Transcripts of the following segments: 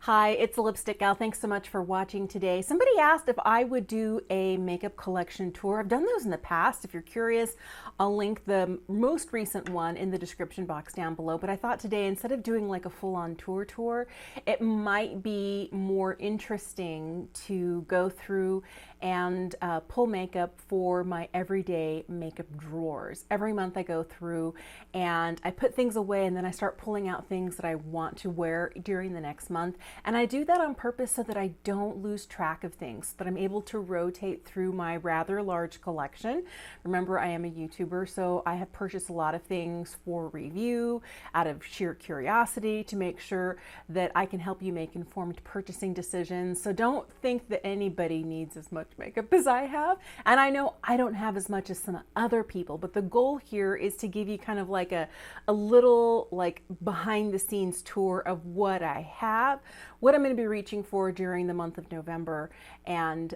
Hi, it's the Lipstick Gal. Thanks so much for watching today. Somebody asked if I would do a makeup collection tour. I've done those in the past. If you're curious, I'll link the most recent one in the description box down below. But I thought today, instead of doing like a full-on tour, it might be more interesting to go through and pull makeup for my everyday makeup drawers. Every month I go through and I put things away, and then I start pulling out things that I want to wear during the next month. And I do that on purpose so that I don't lose track of things, that I'm able to rotate through my rather large collection. Remember, I am a YouTuber, so I have purchased a lot of things for review out of sheer curiosity to make sure that I can help you make informed purchasing decisions. So don't think that anybody needs as much makeup as I have. And I know I don't have as much as some other people, but the goal here is to give you kind of like a little like behind the scenes tour of what I have, what I'm going to be reaching for during the month of November, and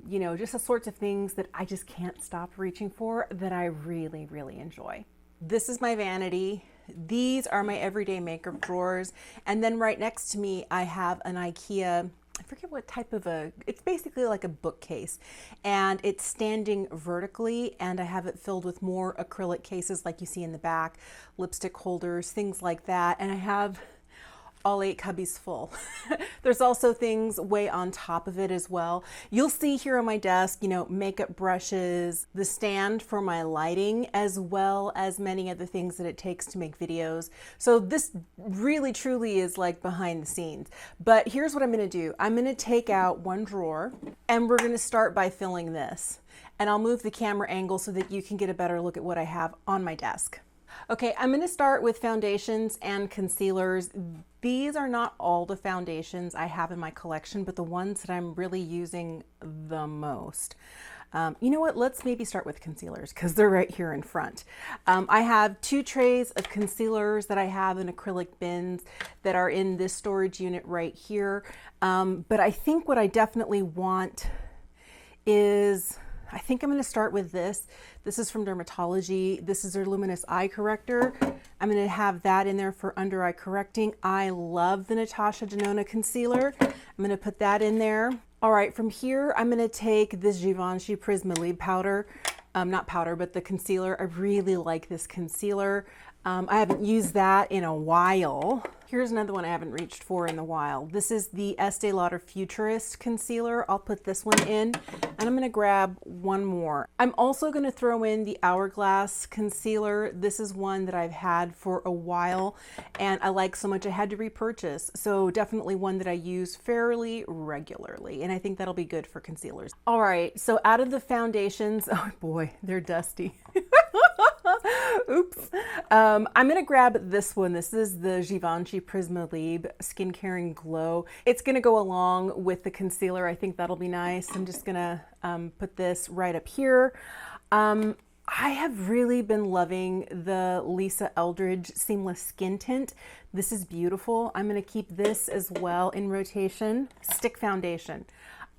you know, just the sorts of things that I just can't stop reaching for that I really, really enjoy. This is my vanity. These are my everyday makeup drawers. And then right next to me, I have an IKEA, I forget what type of it's basically like a bookcase, and it's standing vertically, and I have it filled with more acrylic cases like you see in the back, lipstick holders, things like that. And I have all 8 cubbies full. There's also things way on top of it as well. You'll see here on my desk, you know, makeup brushes, the stand for my lighting, as well as many other things that it takes to make videos. So this really truly is like behind the scenes. But here's what I'm gonna do. I'm gonna take out one drawer, and we're gonna start by filling this. And I'll move the camera angle so that you can get a better look at what I have on my desk. Okay, I'm going to start with foundations and concealers. These are not all the foundations I have in my collection, but the ones that I'm really using the most. You know what? Let's maybe start with concealers because they're right here in front. I have 2 trays of concealers that I have in acrylic bins that are in this storage unit right here. But I think what I definitely want is, I think I'm going to start with this. This is from Dermatology. This is their Luminous Eye Corrector. I'm going to have that in there for under eye correcting. I love the Natasha Denona concealer. I'm going to put that in there. All right, from here, I'm going to take this Givenchy Prisma powder. Not powder, but the concealer. I really like this concealer. I haven't used that in a while. Here's another one I haven't reached for in a while. This is the Estee Lauder Futurist concealer. I'll put this one in, and I'm gonna grab one more. I'm also gonna throw in the Hourglass concealer. This is one that I've had for a while, and I like so much I had to repurchase. So definitely one that I use fairly regularly, and I think that'll be good for concealers. All right, so out of the foundations, oh boy, they're dusty. Oops. I'm going to grab this one. This is the Givenchy Prisma Skin Caring Glow. It's going to go along with the concealer. I think that'll be nice. I'm just going to put this right up here. I have really been loving the Lisa Eldridge Seamless Skin Tint. This is beautiful. I'm going to keep this as well in rotation. Stick foundation.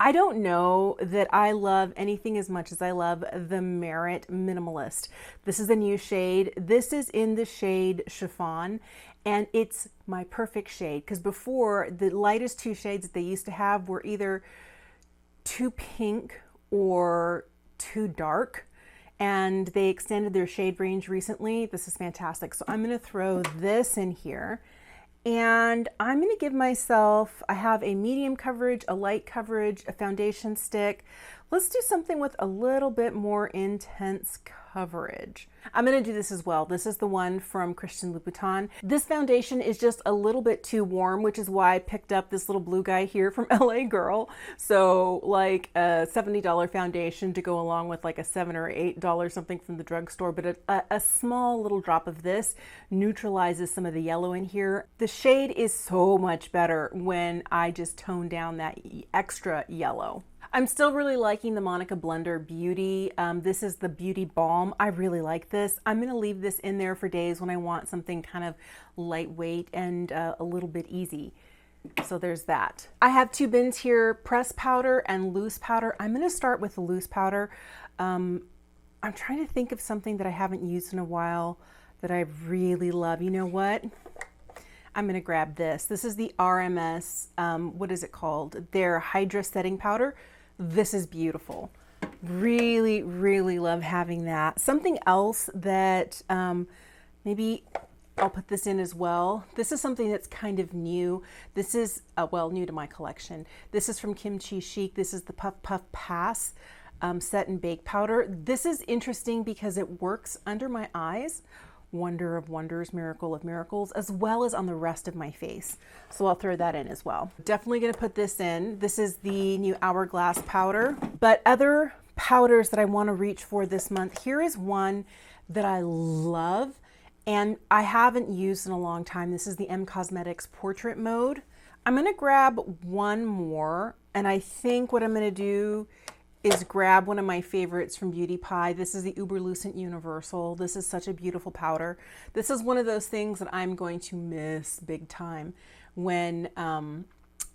I don't know that I love anything as much as I love the Merit Minimalist. This is a new shade. This is in the shade Chiffon, and it's my perfect shade, because before, the lightest 2 shades that they used to have were either too pink or too dark, and they extended their shade range recently. This is fantastic. So I'm going to throw this in here. And I'm going to give myself, I have a medium coverage, a light coverage, a foundation stick. Let's do something with a little bit more intense coverage. I'm going to do this as well. This is the one from Christian Louboutin. This foundation is just a little bit too warm, which is why I picked up this little blue guy here from LA Girl. So like a $70 foundation to go along with like a $7 or $8 something from the drugstore. But a small little drop of this neutralizes some of the yellow in here. The shade is so much better when I just tone down that extra yellow. I'm still really liking the Monica Blunder Beauty. This is the Beauty Balm. I really like this. I'm going to leave this in there for days when I want something kind of lightweight and a little bit easy. So there's that. I have 2 bins here, pressed powder and loose powder. I'm going to start with the loose powder. I'm trying to think of something that I haven't used in a while that I really love. You know what? I'm going to grab this. This is the RMS, what is it called? Their Hydra Setting Powder. This is beautiful. Really, really love having that. Something else that maybe I'll put this in as well. This is something that's kind of new. This is, well, new to my collection. This is from Kimchi Chic. This is the Puff Puff Pass Set and Bake Powder. This is interesting because it works under my eyes. Wonder of wonders, miracle of miracles, as well as on the rest of my face. So I'll throw that in as well. Definitely gonna put this in. This is the new Hourglass powder. But other powders that I wanna reach for this month, here is one that I love and I haven't used in a long time. This is the M Cosmetics Portrait Mode. I'm gonna grab one more, and I think what I'm gonna do is grab one of my favorites from Beauty Pie. This is the Uberlucent Universal. This is such a beautiful powder. This is one of those things that I'm going to miss big time when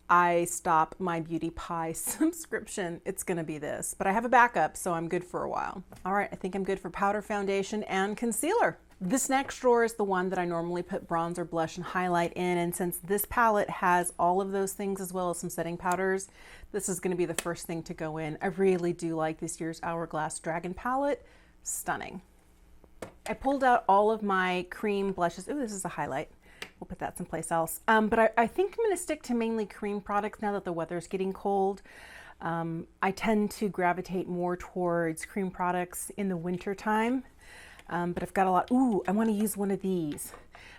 I stop my Beauty Pie subscription. It's gonna be this, but I have a backup, so I'm good for a while. All right, I think I'm good for powder, foundation, and concealer. This next drawer is the one that I normally put bronzer, blush, and highlight in, and since this palette has all of those things as well as some setting powders, this is going to be the first thing to go in. I really do like this year's Hourglass Dragon palette. Stunning. I pulled out all of my cream blushes. Oh, this is a highlight. We'll put that someplace else. But I think I'm going to stick to mainly cream products now that the weather's getting cold. I tend to gravitate more towards cream products in the winter time. But I've got a lot. Ooh, I want to use one of these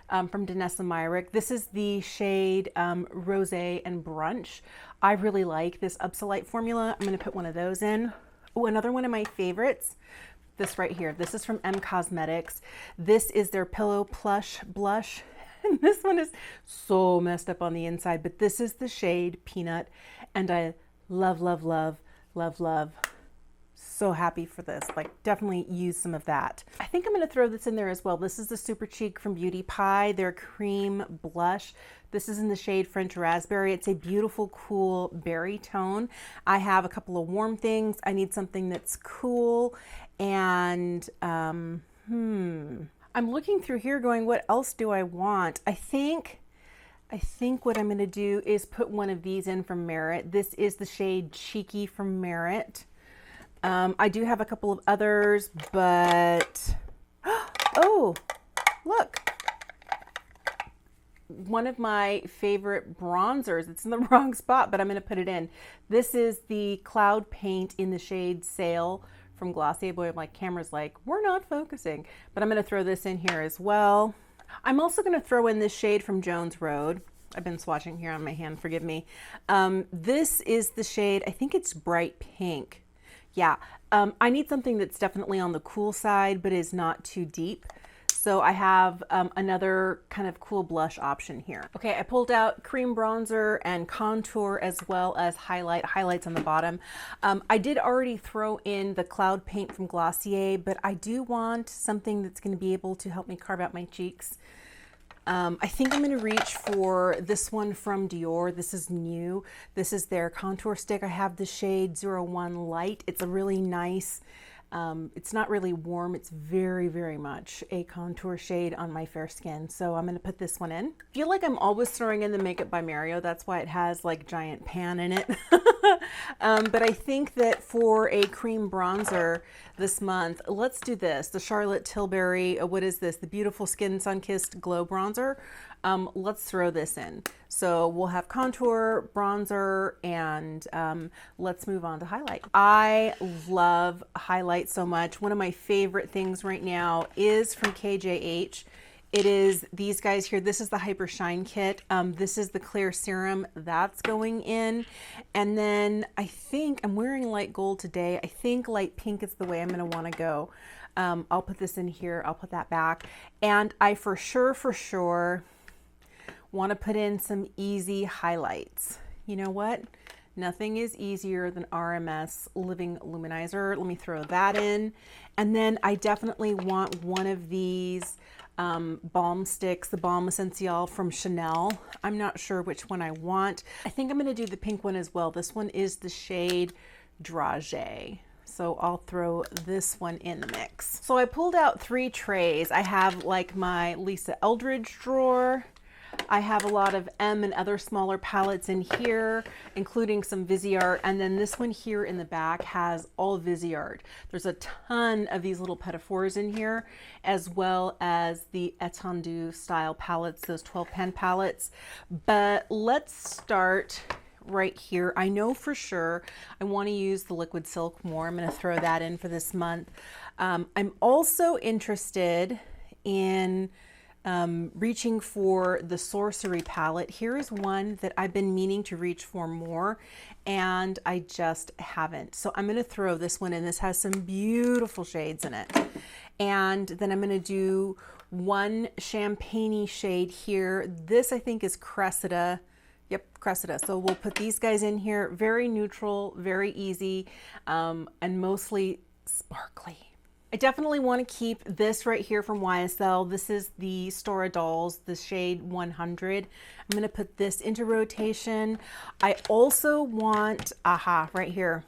from Danessa Myrick. This is the shade Rosé and Brunch. I really like this Upsolite formula. I'm going to put one of those in. Oh, another one of my favorites, this right here. This is from M Cosmetics. This is their Pillow Plush Blush. And this one is so messed up on the inside, but this is the shade Peanut. And I love, love, love, love, love. So happy for this. Like, definitely use some of that. I think I'm going to throw this in there as well. This is the Super Cheek from Beauty Pie, their cream blush. This is in the shade French Raspberry. It's a beautiful, cool berry tone. I have a couple of warm things. I need something that's cool. And I'm looking through here going, what else do I want? I think what I'm going to do is put one of these in from Merit. This is the shade Cheeky from Merit. I do have a couple of others, but oh, look. One of my favorite bronzers. It's in the wrong spot, but I'm going to put it in. This is the Cloud Paint in the shade Sail from Glossier. Boy, my camera's like, we're not focusing, but I'm going to throw this in here as well. I'm also going to throw in this shade from Jones Road. I've been swatching here on my hand, forgive me. This is the shade, I think it's Bright Pink. Yeah, I need something that's definitely on the cool side, but is not too deep. So I have another kind of cool blush option here. Okay, I pulled out cream bronzer and contour as well as highlights on the bottom. I did already throw in the Cloud Paint from Glossier, but I do want something that's going to be able to help me carve out my cheeks. I think I'm going to reach for this one from Dior. This is new. This is their contour stick. I have the shade 01 Light. It's a really nice, it's not really warm. It's very, very much a contour shade on my fair skin. So I'm going to put this one in. I feel like I'm always throwing in the Makeup by Mario. That's why it has like giant pan in it. But I think that for a cream bronzer this month, let's do this. The Charlotte Tilbury, what is this? The Beautiful Skin Sun-Kissed Glow Bronzer. Let's throw this in. So we'll have contour, bronzer, and let's move on to highlight. I love highlight so much. One of my favorite things right now is from KJH. It is these guys here. This is the Hyper Shine Kit. This is the Clear Serum. That's going in. And then I think I'm wearing light gold today. I think light pink is the way I'm going to want to go. I'll put this in here. I'll put that back. And I for sure want to put in some easy highlights. You know what? Nothing is easier than RMS Living Luminizer. Let me throw that in. And then I definitely want one of these balm sticks, the Balm Essential from Chanel. I'm not sure which one I want. I think I'm going to do the pink one as well. This one is the shade Dragé. So I'll throw this one in the mix. So I pulled out 3 trays. I have like my Lisa Eldridge drawer. I have a lot of M and other smaller palettes in here, including some Viseart. And then this one here in the back has all Viseart. There's a ton of these little petit fours in here, as well as the Étendue style palettes, those 12 pan palettes. But let's start right here. I know for sure I want to use the liquid silk more. I'm going to throw that in for this month. I'm also interested in reaching for the Sorcery palette. Here is one that I've been meaning to reach for more, and I just haven't. So I'm going to throw this one in. This has some beautiful shades in it. And then I'm going to do one champagne-y shade here. This I think is Cressida. Yep, Cressida. So we'll put these guys in here. Very neutral, very easy, and mostly sparkly. I definitely want to keep this right here from YSL. This is the Stora Dolls, the shade 100. I'm going to put this into rotation. I also want, right here,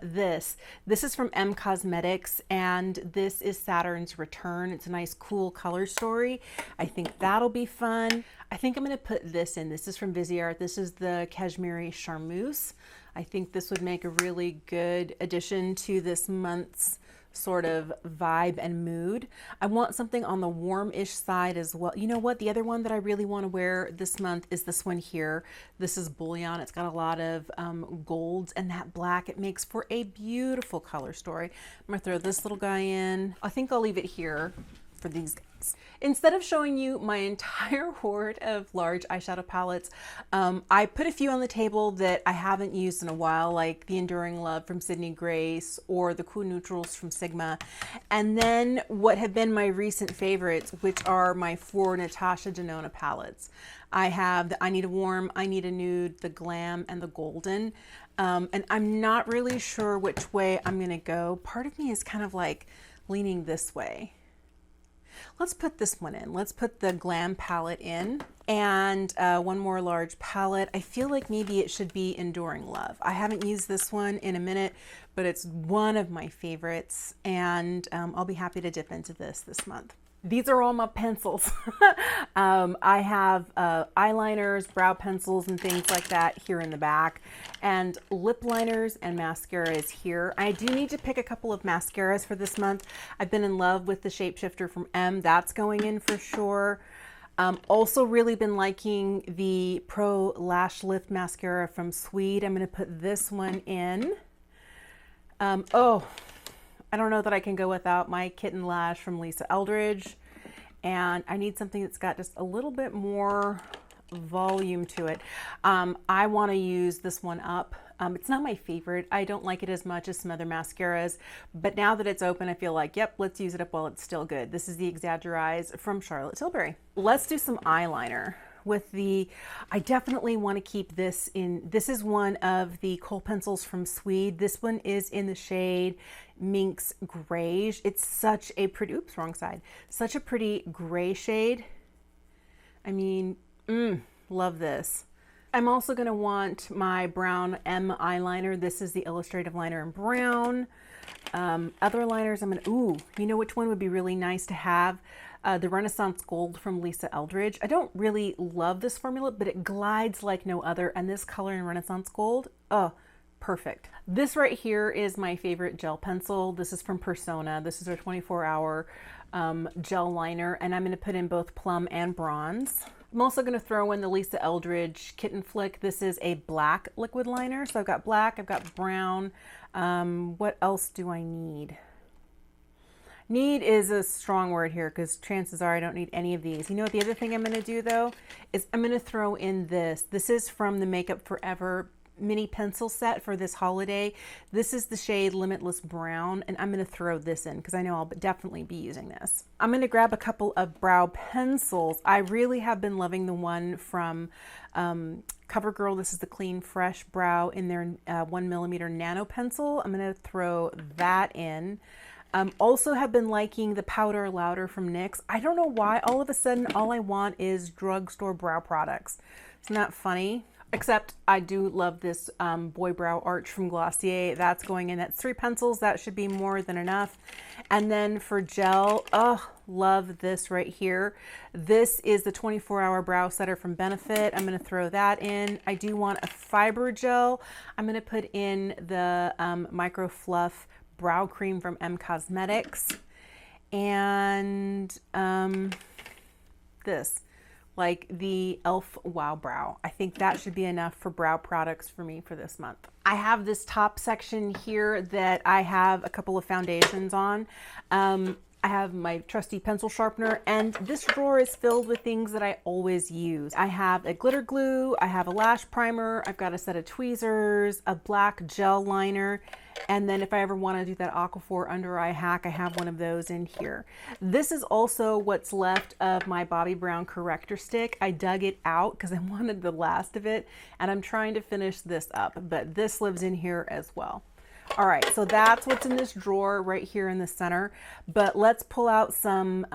this is from M Cosmetics, and this is Saturn's Return. It's a nice cool color story. I think that'll be fun. I think I'm going to put this in. This is from Viseart. This is the Cashmere Charmeuse. I think this would make a really good addition to this month's sort of vibe and mood. I want something on the warm-ish side as well. You know what? The other one that I really want to wear this month is this one here. This is Bullion. It's got a lot of golds, and that black, it makes for a beautiful color story. I'm going to throw this little guy in. I think I'll leave it here for these guys. Instead of showing you my entire hoard of large eyeshadow palettes, I put a few on the table that I haven't used in a while, like the Enduring Love from Sydney Grace or the Cool Neutrals from Sigma. And then what have been my recent favorites, which are my 4 Natasha Denona palettes. I have the I Need a Warm, I Need a Nude, the Glam, and the Golden. And I'm not really sure which way I'm going to go. Part of me is kind of like leaning this way. Let's put this one in. Let's put the Glam palette in, and one more large palette. I feel like maybe it should be Enduring Love. I haven't used this one in a minute, but it's one of my favorites, and I'll be happy to dip into this month. These are all my pencils. I have eyeliners, brow pencils, and things like that here in the back, and lip liners and mascara is here. I do need to pick a couple of mascaras for this month. I've been in love with the Shapeshifter from M. That's going in for sure. Also really been liking the Pro Lash Lift Mascara from Sweed. I'm going to put this one in. I don't know that I can go without my Kitten Lash from Lisa Eldridge. And I need something that's got just a little bit more volume to it. I want to use this one up. It's not my favorite. I don't like it as much as some other mascaras, but now that it's open, I feel like, yep, let's use it up while it's still good. This is the Exaggerize from Charlotte Tilbury. Let's do some eyeliner with the, I definitely want to keep this in. This is one of the kohl pencils from Sweed. This one is in the shade Minx Grayish. It's such a pretty, oops, wrong side. Such a pretty gray shade. I mean, love this. I'm also going to want my brown M eyeliner. This is the Illustrative Liner in brown. Other liners, I'm going to, you know which one would be really nice to have? The Renaissance Gold from Lisa Eldridge. I don't really love this formula, but it glides like no other. And this color in Renaissance Gold, perfect. This right here is my favorite gel pencil. This is from Persona. This is a 24-hour gel liner, and I'm going to put in both plum and bronze. I'm also going to throw in the Lisa Eldridge Kitten Flick. This is a black liquid liner. So I've got black, I've got brown. What else do I need? Need is a strong word here because chances are I don't need any of these. You know what the other thing I'm going to do though is I'm going to throw in this. This is from the Makeup Forever mini pencil set for this holiday. This is the shade Limitless Brown, and I'm going to throw this in because I know I'll definitely be using this. I'm going to grab a couple of brow pencils. I really have been loving the one from CoverGirl. This is the Clean Fresh Brow in their 1mm nano pencil. I'm going to throw that in. Also have been liking the Powder Louder from NYX. I don't know why all of a sudden all I want is drugstore brow products. Isn't that funny? Except I do love this Boy Brow Arch from Glossier. That's going in. That's 3 pencils. That should be more than enough. And then for gel, Love this right here. This is the 24-hour brow setter from Benefit. I'm going to throw that in. I do want a fiber gel. I'm going to put in the Micro Fluff brow cream from M Cosmetics. And this, like the e.l.f. Wow Brow. I think that should be enough for brow products for me for this month. I have this top section here that I have a couple of foundations on. I have my trusty pencil sharpener, and this drawer is filled with things that I always use. I have a glitter glue, I have a lash primer, I've got a set of tweezers, a black gel liner, and then if I ever want to do that Aquaphor under eye hack, I have one of those in here. This is also what's left of my Bobbi Brown corrector stick. I dug it out because I wanted the last of it, and I'm trying to finish this up, but this lives in here as well. All right, so that's what's in this drawer right here in the center, but let's pull out some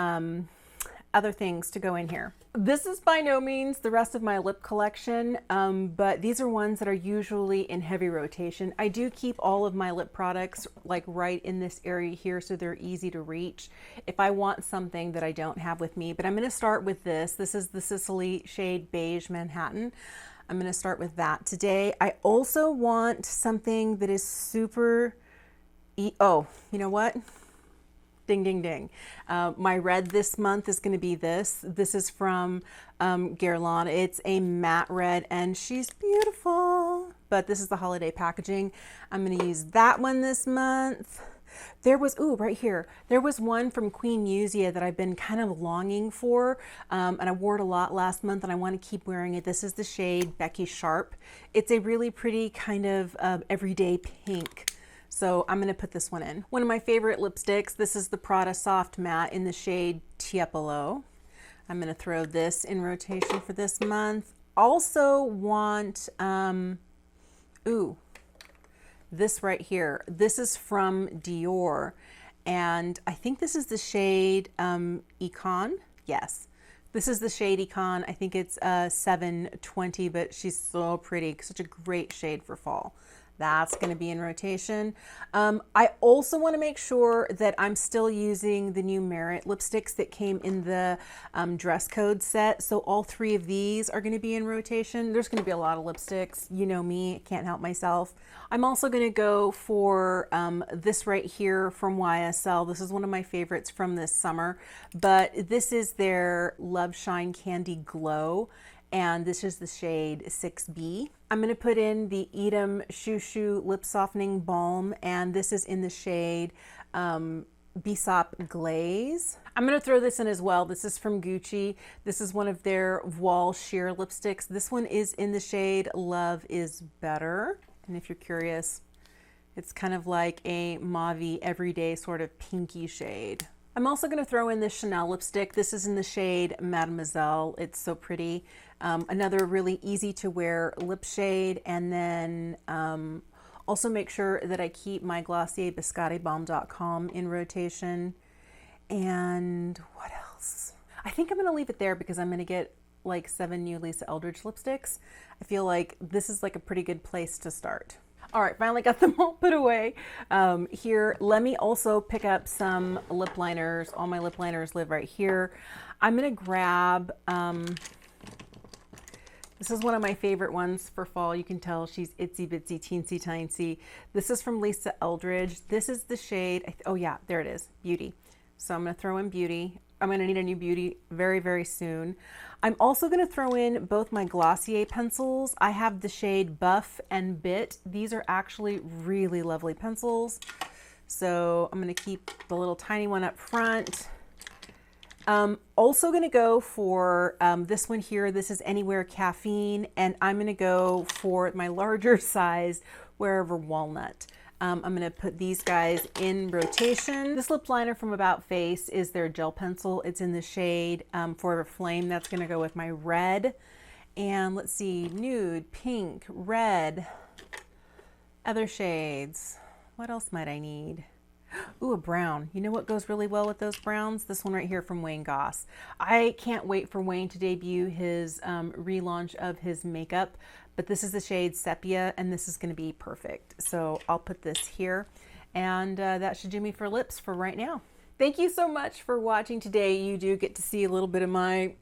other things to go in here. This is by no means the rest of my lip collection, but these are ones that are usually in heavy rotation. I do keep all of my lip products like right in this area here so they're easy to reach if I want something that I don't have with me. But I'm going to start with this. This is the Sicily shade Beige Manhattan. I'm going to start with that today. I also want something that is super, oh, you know what? Ding, ding, ding. My red this month is going to be this. This is from Guerlain. It's a matte red and she's beautiful, but this is the holiday packaging. I'm going to use that one this month. There was, ooh, right here, there was one from Queen Musia that I've been kind of longing for, and I wore it a lot last month and I want to keep wearing it. This is the shade Becky Sharp. It's a really pretty kind of everyday pink. So I'm going to put this one in. One of my favorite lipsticks, this is the Prada Soft Matte in the shade Tiepolo. I'm going to throw this in rotation for this month. Also want, ooh, this right here. This is from Dior, and I think this is the shade Econ. Yes, this is the shade Econ. I think it's 720, but she's so pretty. Such a great shade for fall. That's going to be in rotation. I also want to make sure that I'm still using the new Merit lipsticks that came in the dress code set. So all three of these are going to be in rotation. There's going to be a lot of lipsticks. You know me, can't help myself. I'm also going to go for this right here from YSL. This is one of my favorites from this summer, but this is their Love Shine Candy Glow. And this is the shade 6B. I'm going to put in the Edam Shoo Shoo Lip Softening Balm, and this is in the shade Bessop Glaze. I'm going to throw this in as well. This is from Gucci. This is one of their Voile Sheer lipsticks. This one is in the shade Love is Better. And if you're curious, it's kind of like a mauve-y, everyday sort of pinky shade. I'm also going to throw in this Chanel lipstick. This is in the shade Mademoiselle. It's so pretty. Another really easy to wear lip shade. And then also make sure that I keep my Glossier Biscottibalm.com in rotation. And what else? I think I'm going to leave it there because I'm going to get like 7 new Lisa Eldridge lipsticks. I feel like this is like a pretty good place to start. All right, finally got them all put away. Here, let me also pick up some lip liners. All my lip liners live right here. I'm gonna grab, this is one of my favorite ones for fall. You can tell she's itsy bitsy teensy tiny. This is from Lisa Eldridge. This is the shade, oh yeah, there it is, Beauty. So I'm gonna throw in Beauty. I'm gonna need a new Beauty very, very soon. I'm also gonna throw in both my Glossier pencils. I have the shade Buff and Bit. These are actually really lovely pencils. So I'm gonna keep the little tiny one up front. Also gonna go for this one here. This is Anywhere Caffeine, and I'm gonna go for my larger size Wherever Walnut. I'm going to put these guys in rotation. This lip liner from About Face is their gel pencil. It's in the shade Forever Flame. That's going to go with my red. And let's see, nude, pink, red, other shades. What else might I need? Ooh, a brown. You know what goes really well with those browns? This one right here from Wayne Goss. I can't wait for Wayne to debut his relaunch of his makeup, but this is the shade Sepia, and this is going to be perfect. So I'll put this here, and that should do me for lips for right now. Thank you so much for watching today. You do get to see a little bit of my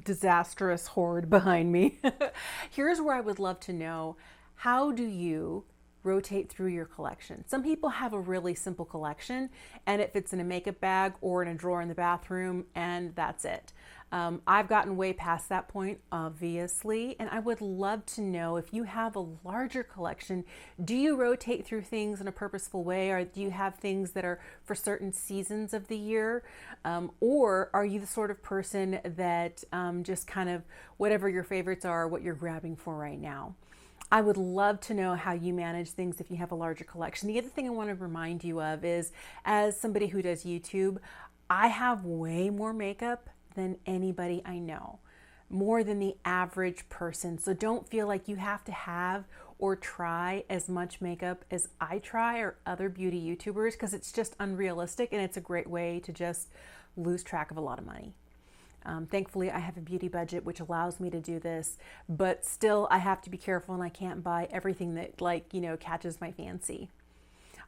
disastrous hoard behind me. Here's where I would love to know, how do you rotate through your collection? Some people have a really simple collection and it fits in a makeup bag or in a drawer in the bathroom, and that's it. I've gotten way past that point, obviously, and I would love to know, if you have a larger collection, do you rotate through things in a purposeful way, or do you have things that are for certain seasons of the year? Or are you the sort of person that just kind of whatever your favorites are, what you're grabbing for right now? I would love to know how you manage things if you have a larger collection. The other thing I want to remind you of is, as somebody who does YouTube, I have way more makeup than anybody I know, more than the average person. So don't feel like you have to have or try as much makeup as I try or other beauty YouTubers, because it's just unrealistic, and it's a great way to just lose track of a lot of money. Thankfully, I have a beauty budget which allows me to do this, but still I have to be careful, and I can't buy everything that, like, catches my fancy.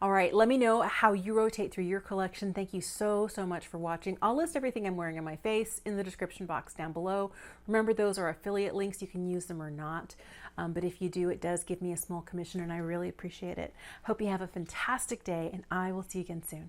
All right, let me know how you rotate through your collection. Thank you so much for watching. I'll list everything I'm wearing on my face in the description box down below. Remember, those are affiliate links. You can use them or not. But if you do, it does give me a small commission, and I really appreciate it. Hope you have a fantastic day, and I will see you again soon.